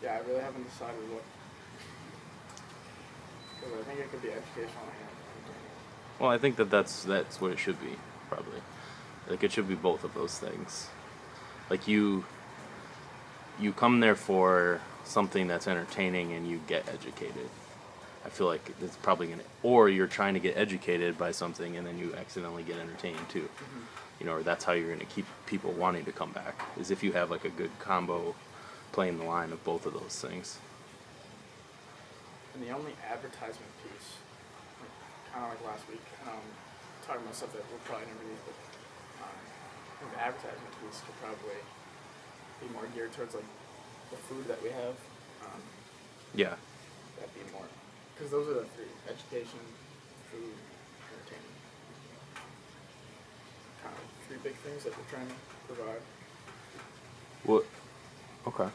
Yeah, I really haven't decided what, because I think it could be educational and entertaining. Well, I think that's what it should be, probably. Like it should be both of those things. Like you come there for something that's entertaining and you get educated. I feel like it's probably gonna, or you're trying to get educated by something and then you accidentally get entertained too. You know, or that's how you're gonna keep people wanting to come back. Is if you have like a good combo playing the line of both of those things. And the only advertisement piece, like, kind of like last week, talking about stuff that we'll probably never use, but I think the advertisement piece could probably be more geared towards like the food that we have. Yeah. That'd be more, because those are the three: education, food, entertainment. Kind of three big things that we're trying to provide. What? Okay.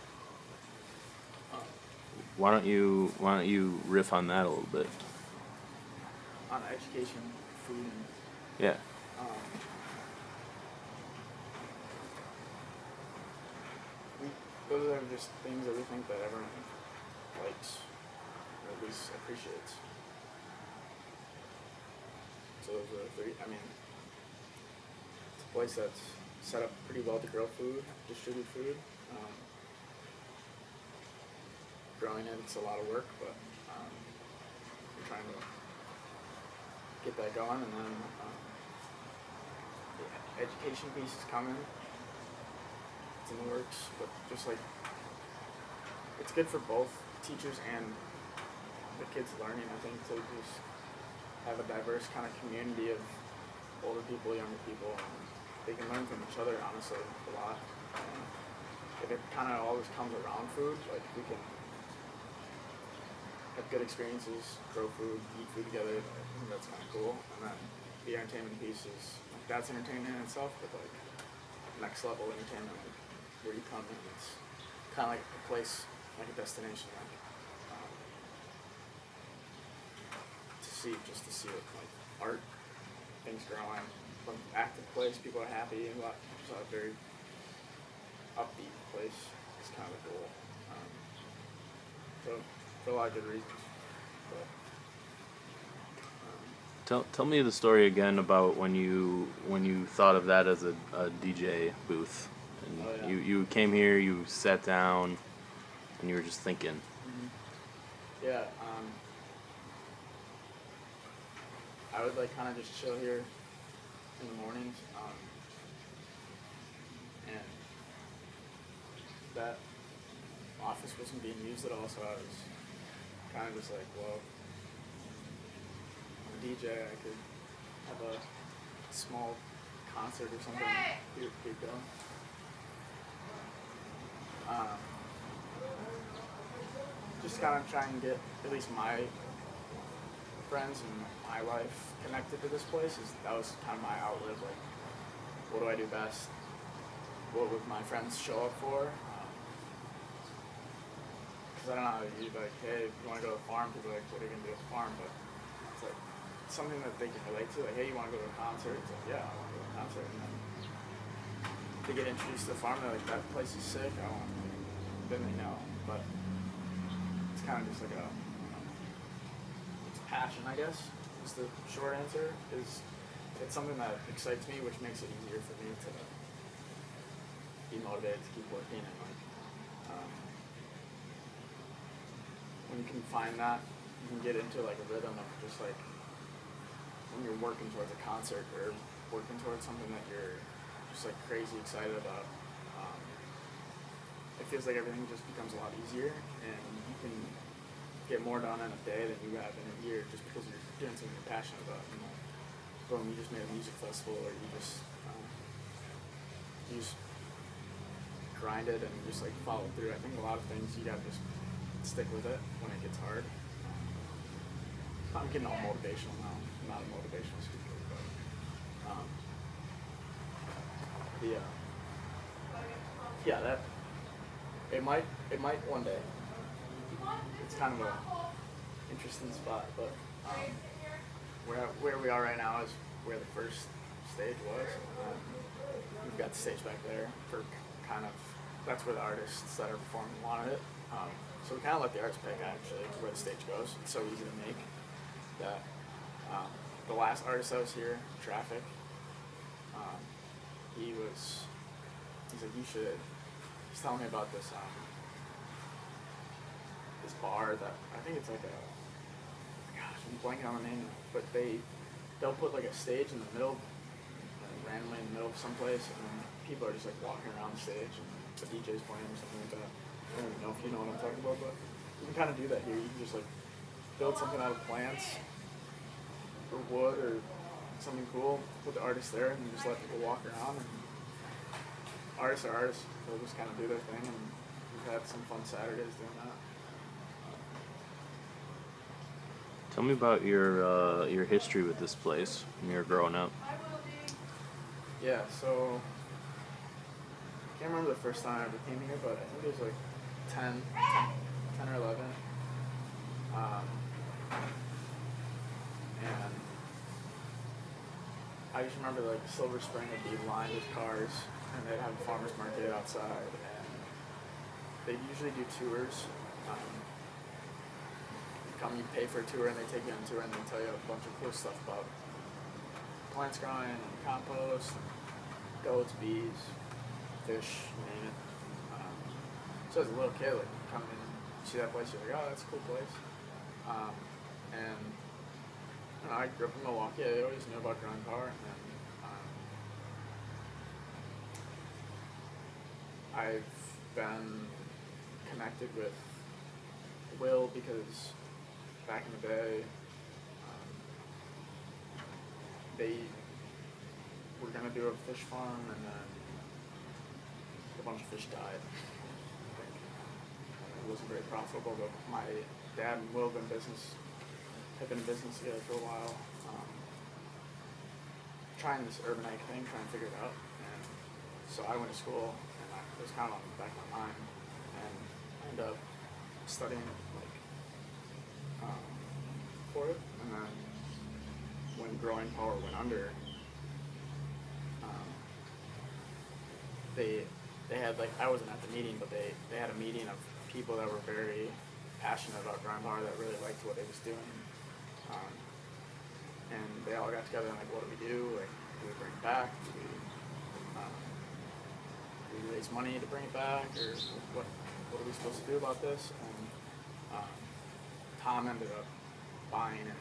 Why don't you riff on that a little bit? On education, food, and Yeah. we, those are just things that we think that everyone likes, or at least appreciates. So those are the three. I mean, it's a place that's set up pretty well to grow food, distribute food. Growing it, it's a lot of work, but we're trying to get that going, and then the education piece is coming. It's in the works, but just like it's good for both teachers and the kids learning. I think to just have a diverse kind of community of older people, younger people, and they can learn from each other. Honestly, a lot. And if it kind of always comes around food, like we can have good experiences, grow food, eat food together. I think that's kind of cool. And then the entertainment piece is like that's entertainment in itself, but like next level entertainment, like where you come in, it's kind of like a place, like a destination, like to see it, like art, things growing, from active place, people are happy, and just a very upbeat place. It's kind of a goal. So. For a lot of good reasons. But, Tell me the story again about when you thought of that as a DJ booth. And oh, yeah. you came here, you sat down, and you were just thinking. Mm-hmm. Yeah. I would like kind of just chill here in the mornings, and that office wasn't being used at all, so I was kind of just like, well, I'm a DJ, I could have a small concert or something, keep going. Just kind of try and get at least my friends and my life connected to this place. That was kind of my outlet, like, what do I do best? What would my friends show up for? Because I don't know how you'd be like, hey, if you want to go to the farm, people are like, what are you going to do at the farm? But it's like something that they can relate to. Like, hey, you want to go to a concert? It's like, yeah, I want to go to a concert. And then they get introduced to the farm, they're like, that place is sick. I want to. Then they know. But it's kind of just like it's passion, I guess, is the short answer. It's something that excites me, which makes it easier for me to be motivated to keep working and like. When you can find that, you can get into like a rhythm of just like when you're working towards a concert or working towards something that you're just like crazy excited about. It feels like everything just becomes a lot easier, and you can get more done in a day than you have in a year just because you're doing something you're passionate about. You know, boom, you just made a music festival, or you just grind it and just like follow through. I think a lot of things you gotta just stick with it when it gets hard. I'm getting all motivational now. I'm not a motivational speaker, but that it might one day. It's kind of a interesting spot, but where we are right now is where the first stage was. We've got the stage back there for kind of that's where the artists that are performing wanted it. So we kind of let the artists pick actually where the stage goes. It's so easy to make that the last artist that was here, Traffic, um, he's like, he's telling me about this this bar that I think it's like gosh, I'm blanking on the name, but they'll put like a stage in the middle, randomly in the middle of someplace, and then people are just like walking around the stage, and the DJ's playing or something like that. I don't even know if you know what I'm talking about, but you can kind of do that here. You can just like build something out of plants or wood or something cool, put the artist there, and you just let people walk around. And artists are artists; they'll just kind of do their thing, and we've had some fun Saturdays doing that. Tell me about your history with this place when you were growing up. Yeah, so I can't remember the first time I ever came here, but I think it was like 10 or 11. And I just remember like Silver Spring would be lined with cars, and they'd have a farmer's market outside, and they'd usually do tours. You pay for a tour, and they take you on a tour, and they tell you a bunch of cool stuff about plants growing and compost, goats, bees, fish, you name it. So as a little kid, like, you come in, you see that place, you're like, oh, that's a cool place. And you know, I grew up in Milwaukee. I always knew about growing power, and then I've been connected with Will because back in the day, they were going to do a fish farm, and then a bunch of fish died. I think it wasn't very profitable, but my dad and Will have been in business together for a while, trying this urban egg thing, trying to figure it out. And so I went to school, and it was kind of on the back of my mind, and I ended up studying for it. And then when Growing Power went under, they had, like, I wasn't at the meeting, but they had a meeting of people that were very passionate about Growing Power, that really liked what it was doing. And they all got together and like, what do we do? Like, do we bring it back? Do we raise money to bring it back? Or what are we supposed to do about this? And Tom ended up buying it.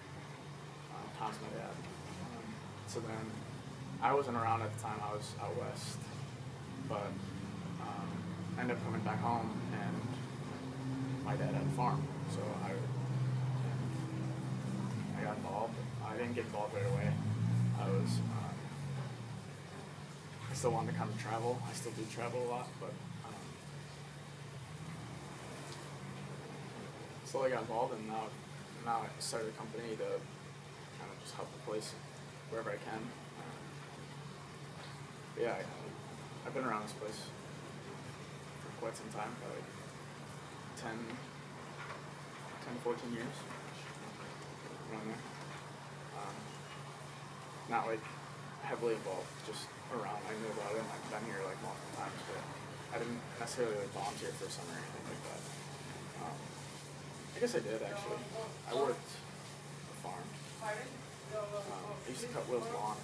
Tom's my dad. So then I wasn't around at the time. I was out west, but I ended up coming back home, and my dad had a farm, so I got involved. I didn't get involved right away. I still wanted to kind of travel. I still do travel a lot, but slowly got involved, and now I started a company to kind of just help the place wherever I can. Yeah, I've been around this place for quite some time, probably 10 to 14 years, around there. Not like heavily involved, just around. I knew about it, and I've been here like multiple times, but I didn't necessarily like volunteer for a summer or anything like that. I guess I did actually. I worked the farm. I used to cut Will's lawn.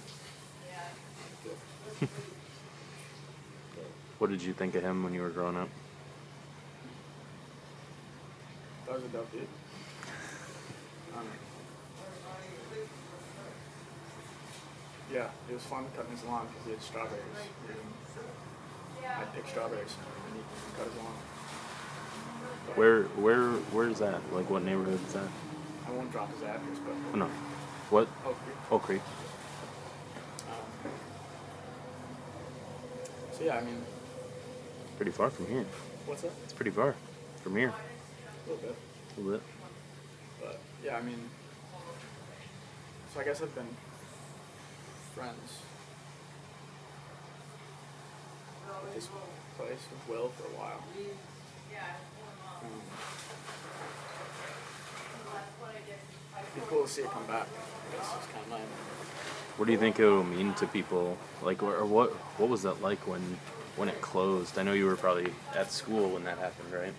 What did you think of him when you were growing up? That was a dope dude. Yeah, it was fun cutting his lawn because he had strawberries. I'd pick strawberries and he'd cut his lawn. Where's that? Like, what neighborhood is that? I won't drop his address, but Oh, no. What? Oak Creek. Oak Creek. So yeah, I mean, Pretty far from here. what's that? It's pretty far from here. A little bit. A little bit. But yeah, I mean, so I guess I've been friends with this place with Will for a while. It'd be cool to see it come back. I guess it's kind of my. What do you think it will mean to people? Like, or what was that like when it closed? I know you were probably at school when that happened, right?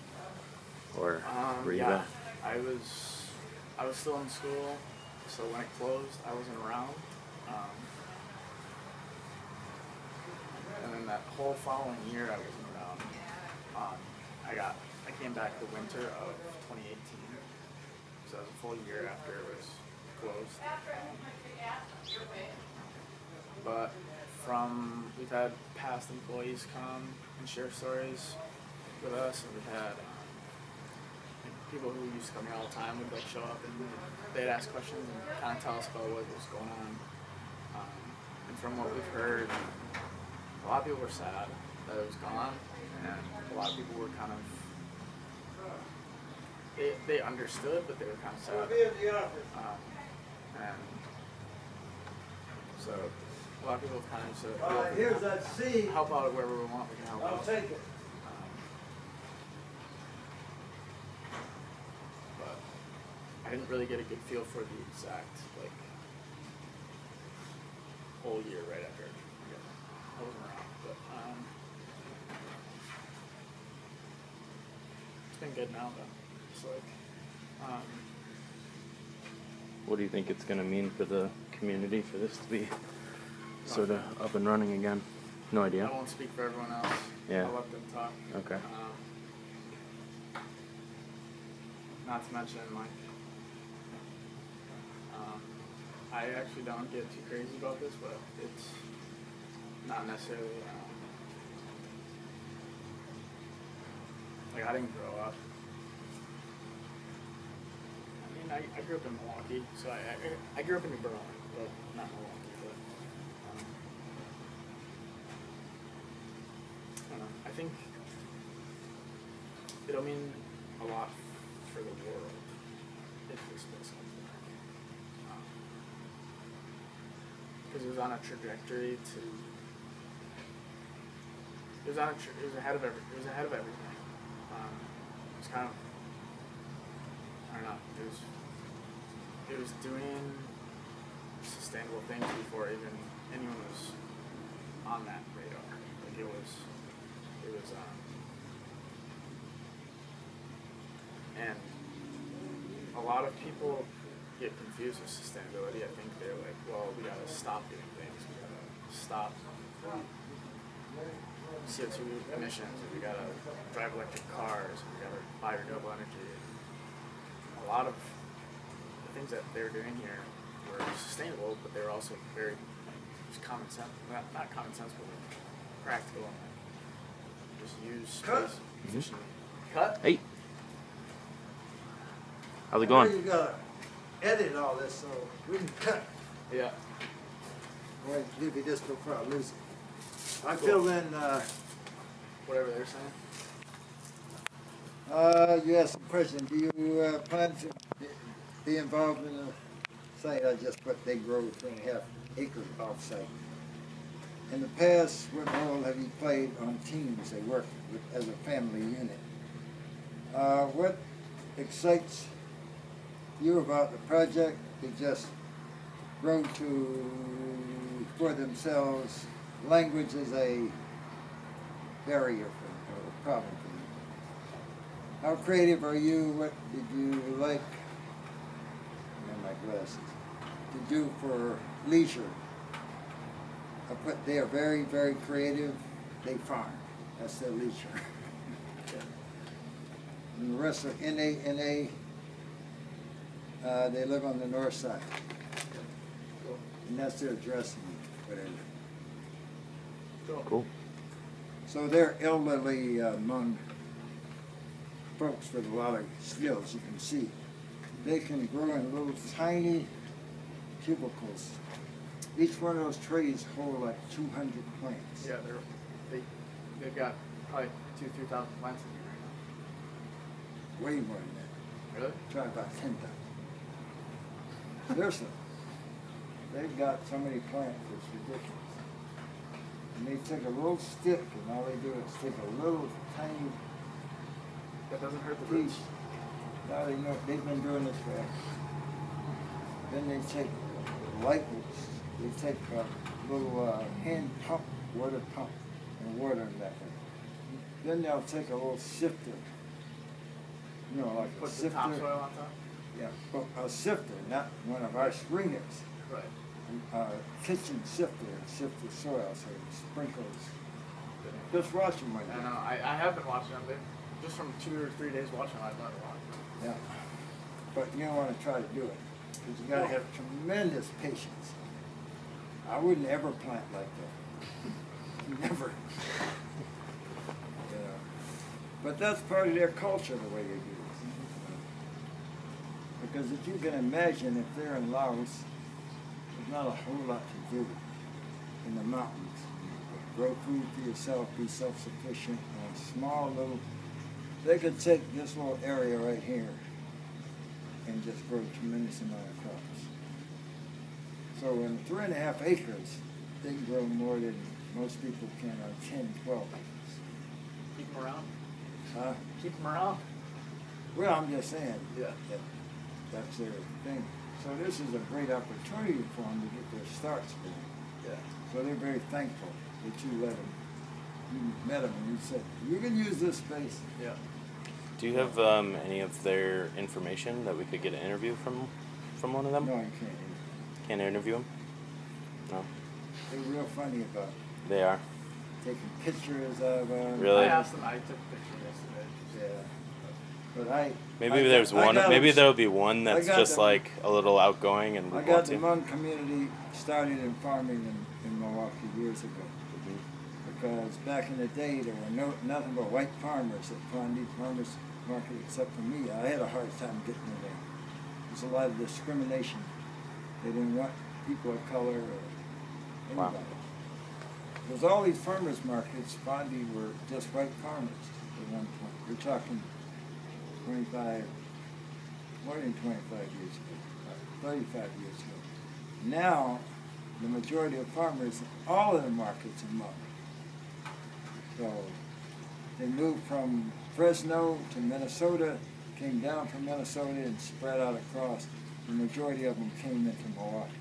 or were you Yeah, back? I was still in school, so when it closed, I wasn't around. Um, and then that whole following year, I wasn't around. I came back the winter of 2018, so that was a full year after it was closed. But we've had past employees come and share stories with us, and we've had people who used to come here all the time would like show up and they'd ask questions and kind of tell us about what was going on. And from what we've heard, a lot of people were sad that it was gone, and a lot of people were kind of they understood, but they were kind of sad. And so a lot of people have kind of said, Here's that seed. help out wherever we want, we can help I'll out. take it. But I didn't really get a good feel for the exact like whole year right after. I wasn't around, but it's been good now though. It's like What do you think it's going to mean for the community for this to be sort of up and running again? No idea. I won't speak for everyone else. Yeah. I'll let them talk. Okay. Not to mention, like, I actually don't get too crazy about this, but it's not necessarily, like, I didn't grow up. I mean, I grew up in Milwaukee, so I grew up in New Berlin, but not Milwaukee, but, I don't know. I think it'll mean a lot for the world if this place comes back. Because it was on a trajectory to. It was ahead of everything. It was kind of. I don't know. It was doing sustainable things before even anyone was on that radar. Like it was. And a lot of people get confused with sustainability. I think they're like, well, we gotta stop doing things. We gotta stop CO2 emissions. We gotta drive electric cars. We gotta buy renewable energy. A lot of the things that they're doing here were sustainable, but they're also very just common sense. Not common sense, but like practical. And like just use space efficiently. Cut. Hey. How's it I know going? you gotta edit all this so we can cut. Yeah. Wait, give me this before I lose it. I filled in, Whatever they're saying. you asked some question. Do you plan to be involved in a site? I just put they grow 3.5 acres off-site. In the past, what role have you played on teams they work with as a family unit? What excites you about the project? They just grow for themselves. Language is a barrier or a problem for you. How creative are you? What did you like, and my glasses, to do for leisure? I put they are very, very creative. They farm. That's their leisure. And the rest are NA. They live on the north side. And that's their address and whatever. Cool. So they're elderly among folks with a lot of skills, you can see. They can grow in little tiny cubicles. Each one of those trays hold like 200 plants. Yeah, they've got probably 2,000-3,000 plants in here right Way more than that. now. Really? Try about 10,000. Seriously. They've got so many plants, it's ridiculous. And they take a little stick and all they do is take a little tiny That doesn't hurt the piece. roots. Now they know they've been doing this forever. Then they take lightweights. They take a little hand pump, water pump, and water in that way. Then they'll take a little sifter you know, like a Put the sifter. topsoil on top. Yeah, but a sifter, not one of our stringers. Right. Kitchen sifter and sift the soil so it sprinkles. Just watch them one I day. know. I have been watching them. Just from 2 or 3 days watching them, I've learned a lot. Yeah. But you don't want to try to do it because you got to have tremendous patience. I wouldn't ever plant like that. Never. You know. But that's part of their culture, the way they do it. Because if you can imagine, if they're in Laos, there's not a whole lot to do in the mountains. Grow food for yourself, be self-sufficient, and a small little, they could take this little area right here and just grow a tremendous amount of crops. So in 3.5 acres, they can grow more than most people can on 10, 12 acres. Keep them around. Huh? Keep them around. Well, I'm just saying Yeah. that that's their thing. So this is a great opportunity for them to get their starts going. Yeah. So they're very thankful that you let them, you met them and you said, you can use this space. Yeah. Do you have any of their information that we could get an interview from one of them? No, you can't. Can't interview them? No. They're real funny about They are. taking pictures of Really? I asked them. I took a picture yesterday. Yeah. But Maybe there's one. Maybe there'll be one that's got just them. like a little outgoing and I would got want the to. Hmong community started in farming in Milwaukee years ago. Because back in the day, there were nothing but white farmers at Pondee Farmers Market except for me. I had a hard time getting in there. There was a lot of discrimination. They didn't want people of color or anybody. Wow. Because all these farmers markets, Pondee, were just white farmers at one point. We're talking 25, more than 25 years ago, 35 years ago. Now, the majority of farmers, all of the markets are Hmong. So they moved from Fresno to Minnesota, came down from Minnesota and spread out across. The majority of them came into Milwaukee.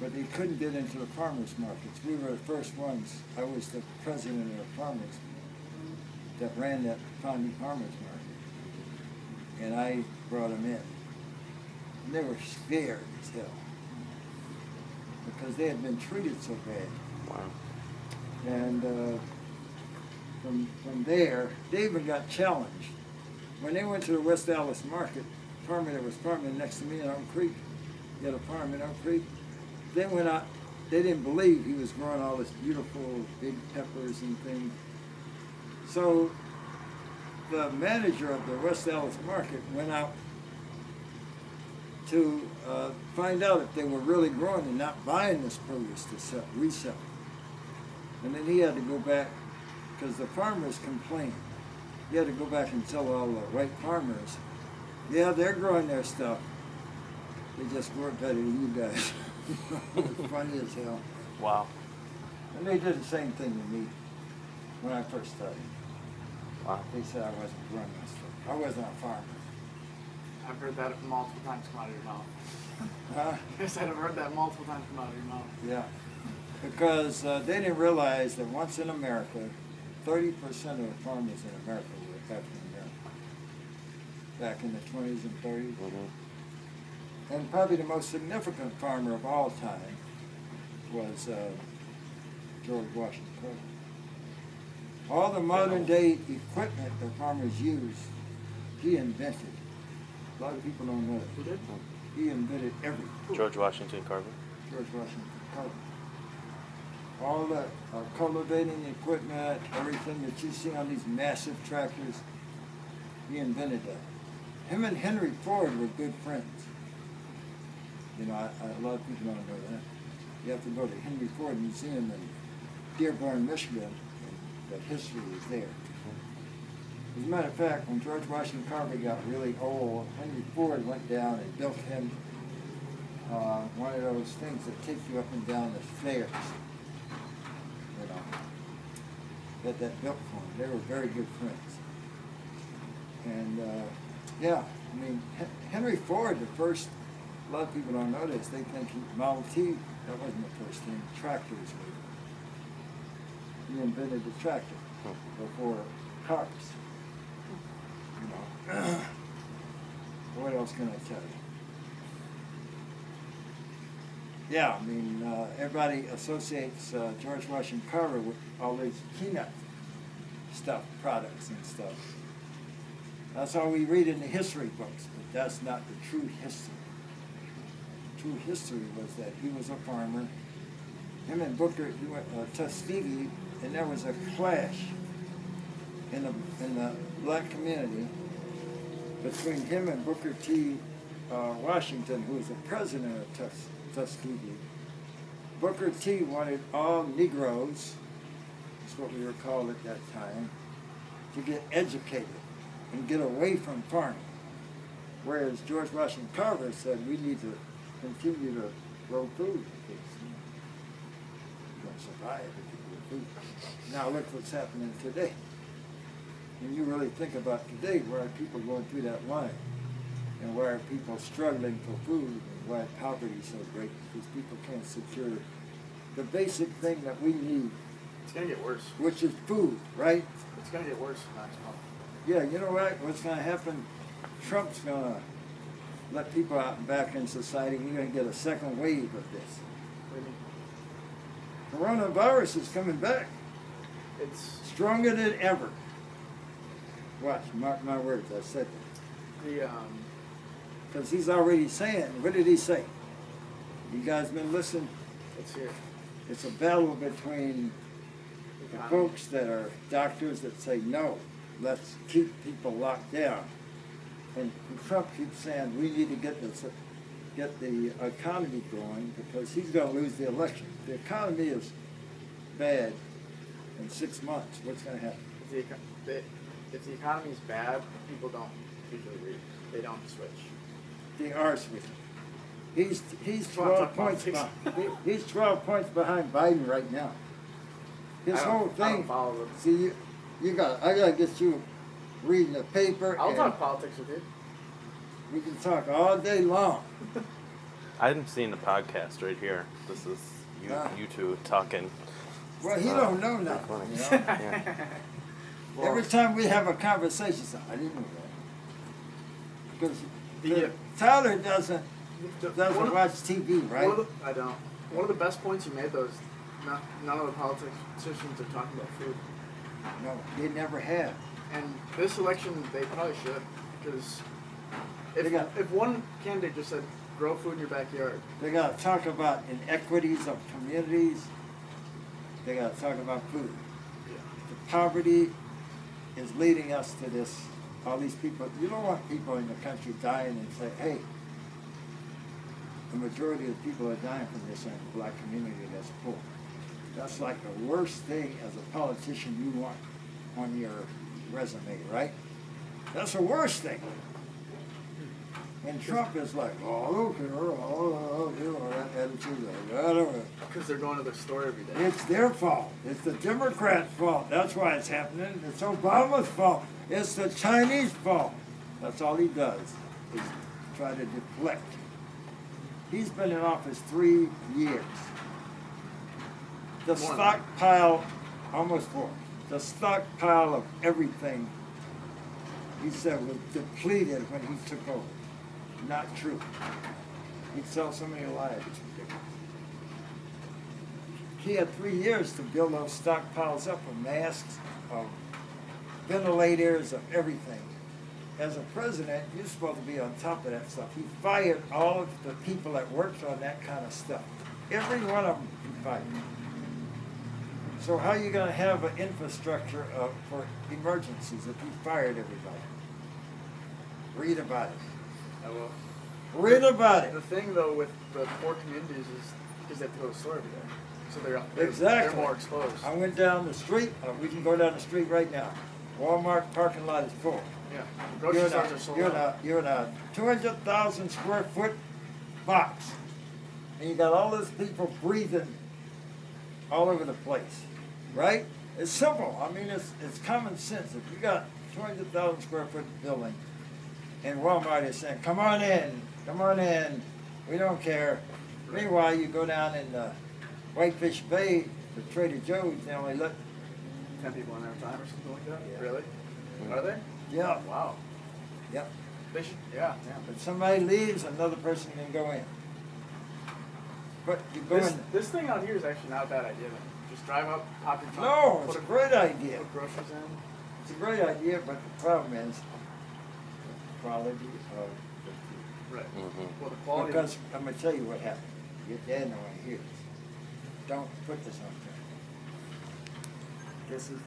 But they couldn't get into the farmers markets. We were the first ones. I was the president of the farmers that ran that Pondee Farmers Market. And I brought them in. And they were scared as hell because they had been treated so bad. Wow. And from there, they even got challenged. When they went to the West Dallas market, the farmer that was farming next to me in Oak Creek, he had a farm in Oak Creek, they went out, they didn't believe he was growing all this beautiful big peppers and things. So the manager of the West Dallas market went out to find out if they were really growing and not buying this produce to resell. And then he had to go back, because the farmers complained. He had to go back and tell all the white farmers, yeah, they're growing their stuff. They just grow it better than you guys. It was funny as hell. Wow. And they did the same thing to me when I first started. Wow. They said I wasn't growing my stuff. I wasn't a farmer. I've heard that multiple times come out of your mouth. Huh? I said I've heard that multiple times come out of your mouth. Yeah. Because they didn't realize that once in America, 30% of the farmers in America were African American. Back in the 20s and 30s. Mm-hmm. And probably the most significant farmer of all time was George Washington Carver. All the modern day equipment that farmers use, he invented. A lot of people don't know that. Who did? He invented everything. George Washington Carver. George Washington Carver. All the cultivating equipment, everything that you see on these massive tractors, he invented that. Him and Henry Ford were good friends. You know, a lot of people don't know that. You have to go to Henry Ford Museum in Dearborn, Michigan, and the history is there. As a matter of fact, when George Washington Carver got really old, Henry Ford went down and built him one of those things that take you up and down the stairs. You know, that built for him. They were very good friends. And yeah, I mean, Henry Ford, the first, a lot of people don't know this, they think Model T, that wasn't the first thing, tractors were. He invented the tractor before cars. you know. What else can I tell you? Yeah, I mean, everybody associates George Washington Carver with all these peanut stuff, products and stuff. That's all we read in the history books, but that's not the true history. True history was that he was a farmer. Him and Booker Tuskegee, and there was a clash in the black community between him and Booker T. Washington, who was the president of Tuskegee. Booker T. wanted all Negroes, that's what we were called at that time, to get educated and get away from farming. Whereas George Washington Carver said we need to continue to grow food because you don't survive if you grow food. Now look what's happening today. When you really think about today, why are people going through that line? And why are people struggling for food? And why poverty is so great? Because people can't secure the basic thing that we need. It's going to get worse. Which is food, right? It's going to get worse next month. Yeah, you know what? What's going to happen? Trump's going to let people out and back in society. We're going to get a second wave of this. What do you mean? Coronavirus is coming back. It's Stronger than ever. Watch, mark my words, I said that. the, Because he's already saying, what did he say? You guys been listening? it's here. It's a battle between the folks that are doctors that say, no, let's keep people locked down. And Trump keeps saying, we need to get the economy going because he's going to lose the election. The economy is bad in 6 months. What's going to happen? If the economy's bad, people don't usually read. They don't switch. They are switching. He's Come on, 12 talk points politics. he's 12 points behind Biden right now. His whole I don't thing. follow them. See, I gotta get you reading the paper. I'll and talk politics with you. We can talk all day long. I'm seeing the podcast right here. This is you two talking. Well, he don't know nothing. funny. You know? Yeah. Every time we have a conversation, so I didn't know that. Because Tyler doesn't watch TV, right? I don't. One of the best points you made, though, is none of the politicians are talking about food. No, they never have. And this election, they probably should, because They got- if one candidate just said, grow food in your backyard, They got to talk about inequities of communities. They got to talk about food. The poverty is leading us to this. All these people, you don't want people in the country dying and say, hey, the majority of the people are dying from this in the black community that's poor. That's like the worst thing as a politician you want on your resume, right? That's the worst thing. And Trump is like, oh, look at her, that attitude, whatever. because they're going to their store every day. It's their fault. It's the Democrats' fault. That's why it's happening. It's Obama's fault. It's the Chinese fault. That's all he does, is try to deflect. He's been in office 3 years. The stockpile, almost 4, the stockpile of everything, he said, was depleted when he took over. Not true. He'd sell so many lies. It's ridiculous. He had 3 years to build those stockpiles up of masks, of ventilators, of everything. As a president, you're supposed to be on top of that stuff. He fired all of the people that worked on that kind of stuff. Every one of them he fired. So how are you going to have an infrastructure for emergencies if you fired everybody? Read about it. I will. Read about it. The thing, though, with the poor communities is because they have to go to the store every day. So they're Exactly. more exposed. I went down the street. We can go down the street right now. Walmart parking lot is full. Yeah. Grocery stores are sold out. You're in a 200,000 square foot box. And you got all those people breathing all over the place. Right? It's simple. I mean, it's common sense. If you got 200,000 square foot building and Walmart is saying, come on in, we don't care. Meanwhile, you go down in Whitefish Bay to Trader Joe's, they only let 10 people in there at a time or something like that? Yeah. Really? Are they? Yeah. Wow. Yep. They should, yeah. But somebody leaves, another person can go in. But you go in. This thing out here is actually not a bad idea then. Just drive up, pop your trunk. No, it's a great idea. Put groceries in. It's a great idea, but the problem is the quality of the food. Right. Mm-hmm. Well, the quality. Because I'm going to tell you what happened. Your dad don't want to hear this. Don't put this on film. This is